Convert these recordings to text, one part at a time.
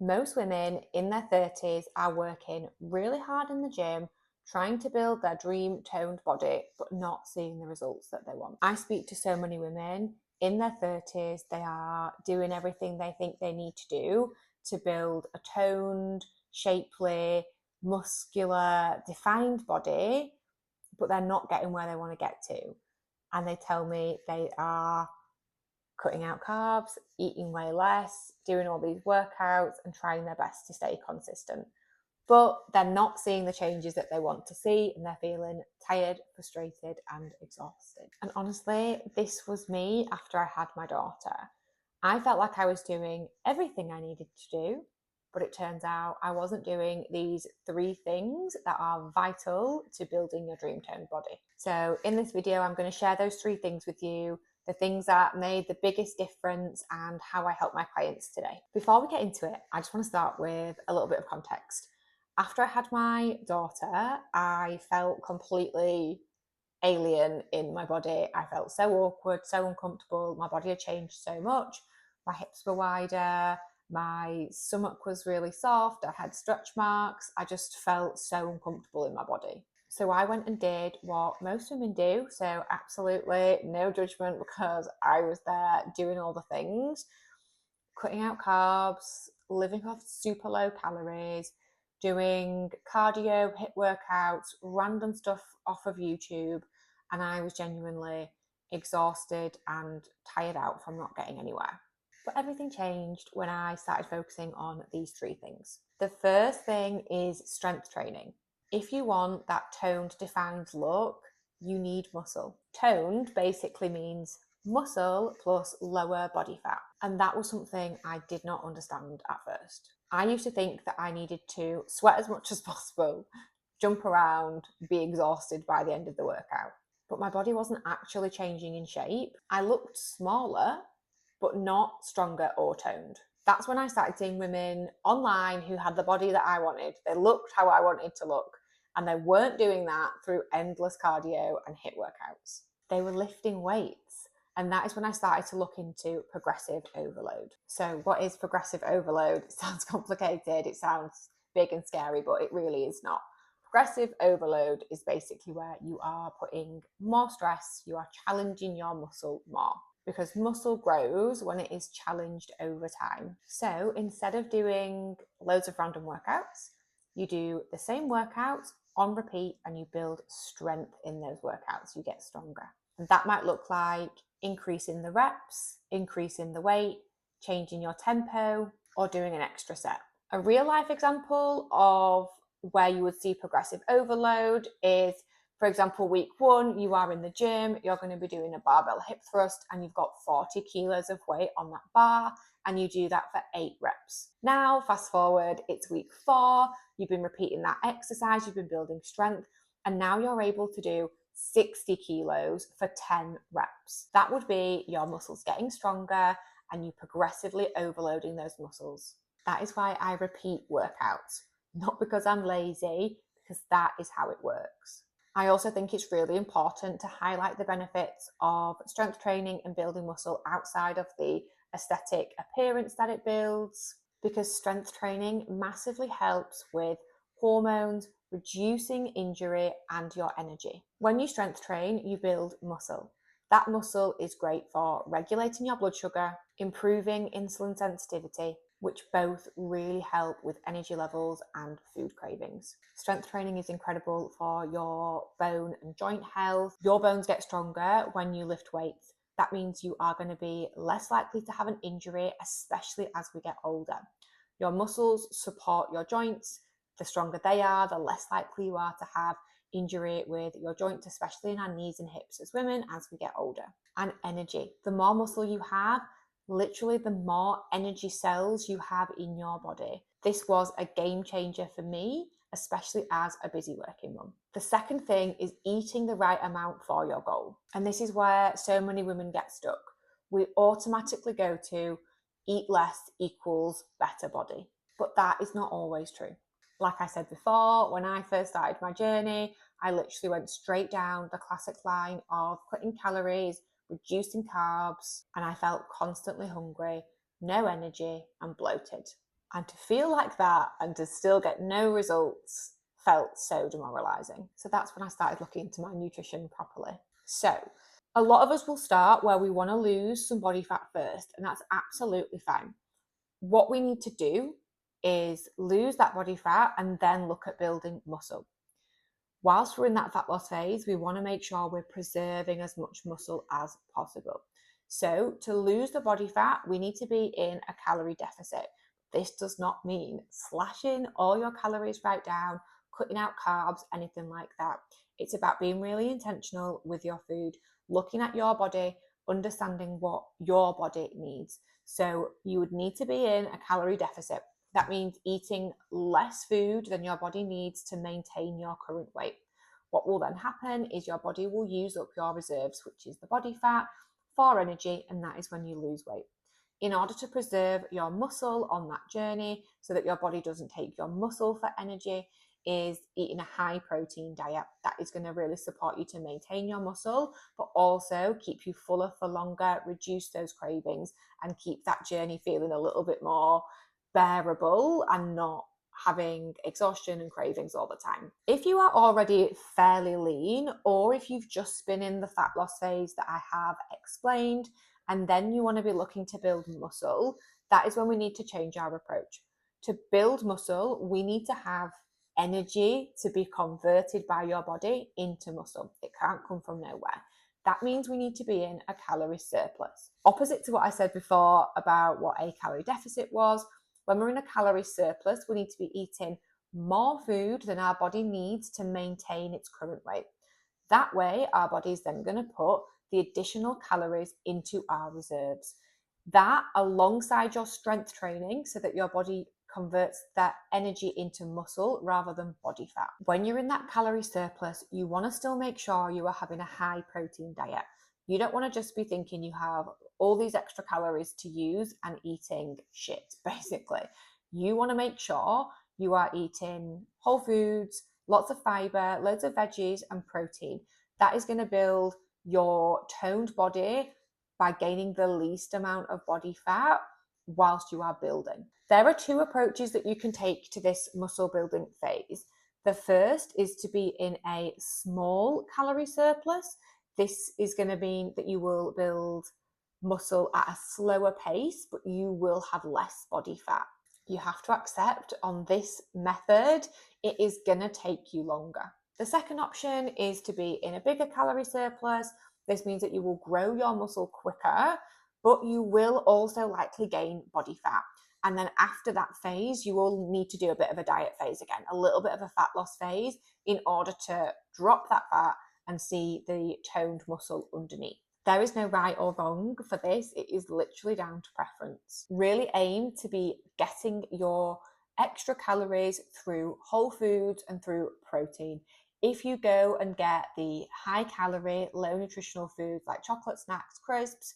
Most women in their 30s are working really hard in the gym, trying to build their dream toned body, but not seeing the results that they want. I speak to so many women in their 30s, they are doing everything they think they need to do to build a toned, shapely, muscular, defined body, but they're not getting where they want to get to. And they tell me they are cutting out carbs, eating way less, doing all these workouts and trying their best to stay consistent. But they're not seeing the changes that they want to see and they're feeling tired, frustrated, and exhausted. And honestly, this was me after I had my daughter. I felt like I was doing everything I needed to do, but it turns out I wasn't doing these 3 things that are vital to building your dream toned body. So in this video, I'm going to share those 3 things with you, the things that made the biggest difference and how I help my clients today. Before we get into it, I just want to start with a little bit of context. After I had my daughter, I felt completely alien in my body. I felt so awkward, so uncomfortable. My body had changed so much. My hips were wider, my stomach was really soft, I had stretch marks. I just felt so uncomfortable in my body. So I went and did what most women do. So absolutely no judgment, because I was there doing all the things, cutting out carbs, living off super low calories, doing cardio, HIIT workouts, random stuff off of YouTube. And I was genuinely exhausted and tired out from not getting anywhere. But everything changed when I started focusing on these 3 things. The first thing is strength training. If you want that toned, defined look, you need muscle. Toned basically means muscle plus lower body fat. And that was something I did not understand at first. I used to think that I needed to sweat as much as possible, jump around, be exhausted by the end of the workout. But my body wasn't actually changing in shape. I looked smaller, but not stronger or toned. That's when I started seeing women online who had the body that I wanted. They looked how I wanted to look, and they weren't doing that through endless cardio and HIIT workouts. They were lifting weights. And that is when I started to look into progressive overload. So what is progressive overload? It sounds complicated, it sounds big and scary, but it really is not. Progressive overload is basically where you are putting more stress, you are challenging your muscle more, because muscle grows when it is challenged over time. So instead of doing loads of random workouts, you do the same workouts on repeat and you build strength in those workouts. You get stronger. And that might look like increasing the reps, increasing the weight, changing your tempo, or doing an extra set. A real life example of where you would see progressive overload is, for example, week 1, you are in the gym, you're going to be doing a barbell hip thrust and you've got 40 kilos of weight on that bar, and you do that for 8 reps. Now, fast forward, it's week 4, you've been repeating that exercise, you've been building strength, and now you're able to do 60 kilos for 10 reps. That would be your muscles getting stronger and you progressively overloading those muscles. That is why I repeat workouts, not because I'm lazy, because that is how it works. I also think it's really important to highlight the benefits of strength training and building muscle outside of the aesthetic appearance that it builds, because strength training massively helps with hormones, reducing injury and your energy. When you strength train, you build muscle. That muscle is great for regulating your blood sugar, improving insulin sensitivity, which both really help with energy levels and food cravings. Strength training is incredible for your bone and joint health. Your bones get stronger when you lift weights. That means you are going to be less likely to have an injury, especially as we get older. Your muscles support your joints. The stronger they are, the less likely you are to have injury with your joints, especially in our knees and hips as women as we get older. And energy. The more muscle you have, literally the more energy cells you have in your body. This was a game changer for me, especially as a busy working mum. The second thing is eating the right amount for your goal. And this is where so many women get stuck. We automatically go to eat less equals better body. But that is not always true. Like I said before, when I first started my journey, I literally went straight down the classic line of cutting calories, reducing carbs, and I felt constantly hungry, no energy, and bloated. And to feel like that and to still get no results felt so demoralizing. So that's when I started looking into my nutrition properly. So a lot of us will start where we want to lose some body fat first, and that's absolutely fine. What we need to do is lose that body fat and then look at building muscle. Whilst we're in that fat loss phase, we want to make sure we're preserving as much muscle as possible. So to lose the body fat, we need to be in a calorie deficit. This does not mean slashing all your calories right down, cutting out carbs, anything like that. It's about being really intentional with your food, looking at your body, understanding what your body needs. So you would need to be in a calorie deficit. That means eating less food than your body needs to maintain your current weight. What will then happen is your body will use up your reserves, which is the body fat, for energy, and that is when you lose weight. In order to preserve your muscle on that journey so that your body doesn't take your muscle for energy, is eating a high protein diet. That is going to really support you to maintain your muscle, but also keep you fuller for longer, reduce those cravings, and keep that journey feeling a little bit more bearable and not having exhaustion and cravings all the time. If you are already fairly lean, or if you've just been in the fat loss phase that I have explained, and then you want to be looking to build muscle, that is when we need to change our approach. To build muscle, we need to have energy to be converted by your body into muscle. It can't come from nowhere. That means we need to be in a calorie surplus. Opposite to what I said before about what a calorie deficit was, when we're in a calorie surplus, we need to be eating more food than our body needs to maintain its current weight. That way, our body is then going to put the additional calories into our reserves. That, alongside your strength training, so that your body converts that energy into muscle rather than body fat. When you're in that calorie surplus, you want to still make sure you are having a high protein diet. You don't want to just be thinking you have all these extra calories to use and eating shit, basically. You want to make sure you are eating whole foods, lots of fiber, loads of veggies and protein. That is going to build your toned body by gaining the least amount of body fat whilst you are building. There are two approaches that you can take to this muscle building phase. The first is to be in a small calorie surplus. This is going to mean that you will build muscle at a slower pace, but you will have less body fat. You have to accept on this method, it is going to take you longer. The second option is to be in a bigger calorie surplus. This means that you will grow your muscle quicker, but you will also likely gain body fat. And then after that phase, you will need to do a bit of a diet phase again, a little bit of a fat loss phase in order to drop that fat and see the toned muscle underneath. There is no right or wrong for this. It is literally down to preference. Really aim to be getting your extra calories through whole foods and through protein. If you go and get the high calorie, low nutritional foods like chocolate snacks, crisps,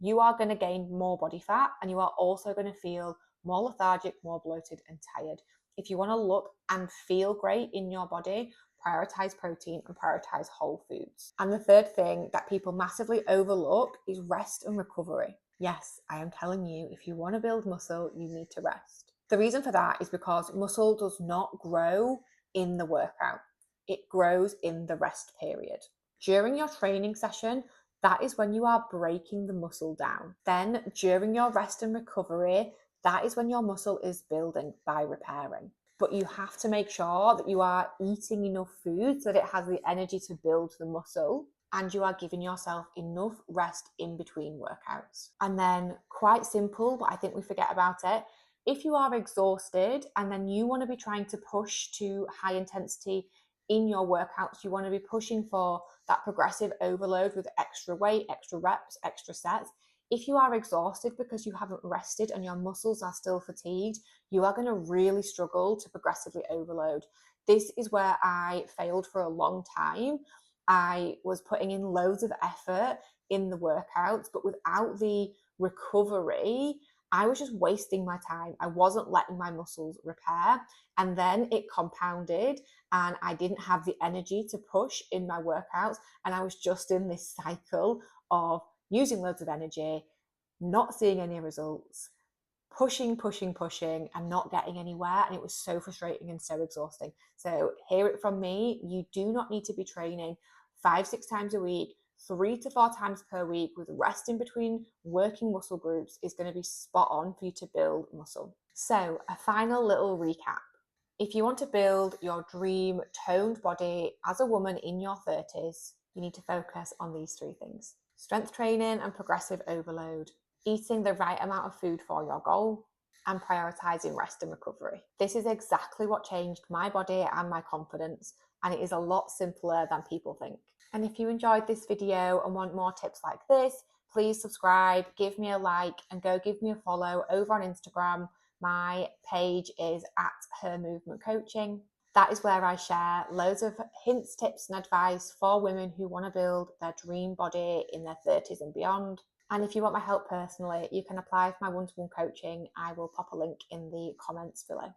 you are going to gain more body fat and you are also going to feel more lethargic, more bloated and tired. If you want to look and feel great in your body, prioritize protein and prioritize whole foods. And the third thing that people massively overlook is rest and recovery. Yes, I am telling you, if you want to build muscle, you need to rest. The reason for that is because muscle does not grow in the workout. It grows in the rest period. During your training session, that is when you are breaking the muscle down. Then during your rest and recovery, that is when your muscle is building by repairing. But you have to make sure that you are eating enough food so that it has the energy to build the muscle, and you are giving yourself enough rest in between workouts. And then, quite simple, but I think we forget about it, if you are exhausted and then you want to be trying to push to high intensity in your workouts, you want to be pushing for that progressive overload with extra weight, extra reps, extra sets. If you are exhausted because you haven't rested and your muscles are still fatigued, you are going to really struggle to progressively overload. This is where I failed for a long time. I was putting in loads of effort in the workouts, but without the recovery, I was just wasting my time. I wasn't letting my muscles repair. And then it compounded and I didn't have the energy to push in my workouts. And I was just in this cycle of using loads of energy, not seeing any results, pushing and not getting anywhere, and it was so frustrating and so exhausting. So hear it from me, you do not need to be training 5-6 times a week, 3 to 4 times per week, with rest in between working muscle groups is going to be spot on for you to build muscle. So a final little recap. If you want to build your dream toned body as a woman in your 30s, you need to focus on these 3 things: strength training and progressive overload, eating the right amount of food for your goal, and prioritizing rest and recovery. This is exactly what changed my body and my confidence, and it is a lot simpler than people think. And if you enjoyed this video and want more tips like this, please subscribe, give me a like, and go give me a follow over on Instagram. My page is at Her Movement Coaching. That is where I share loads of hints, tips, and advice for women who want to build their dream body in their 30s and beyond. And if you want my help personally, you can apply for my one-to-one coaching. I will pop a link in the comments below.